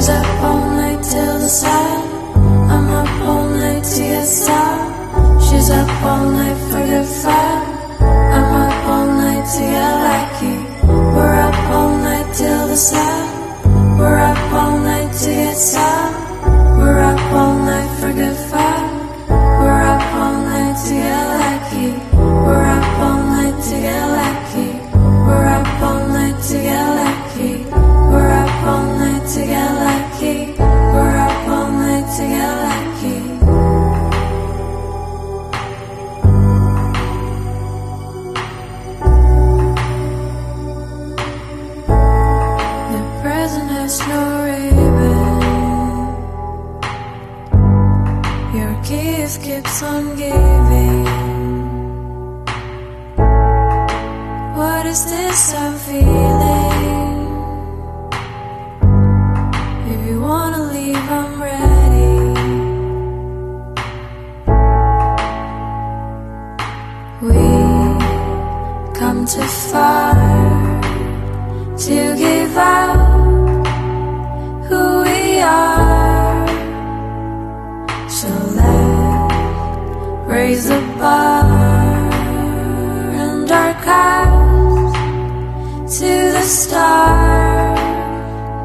She's up all night till the sun. I'm up all night to get some. She's up all night for good fun. I'm up all night to get lucky. We're up all night till the sun. We're up all night to get some. We're up all night for good fun. We're up all night to get lucky. We're up all night to get lucky. We're up all night to get lucky. We're up all night to get lucky. We're up all night to get lucky. The present has no ribbon. Your gift keeps on giving. What is this I'm feeling? If you wanna leave, I'm ready. We come too far to give up who we are. So let's raise the bar and our cups to the stars.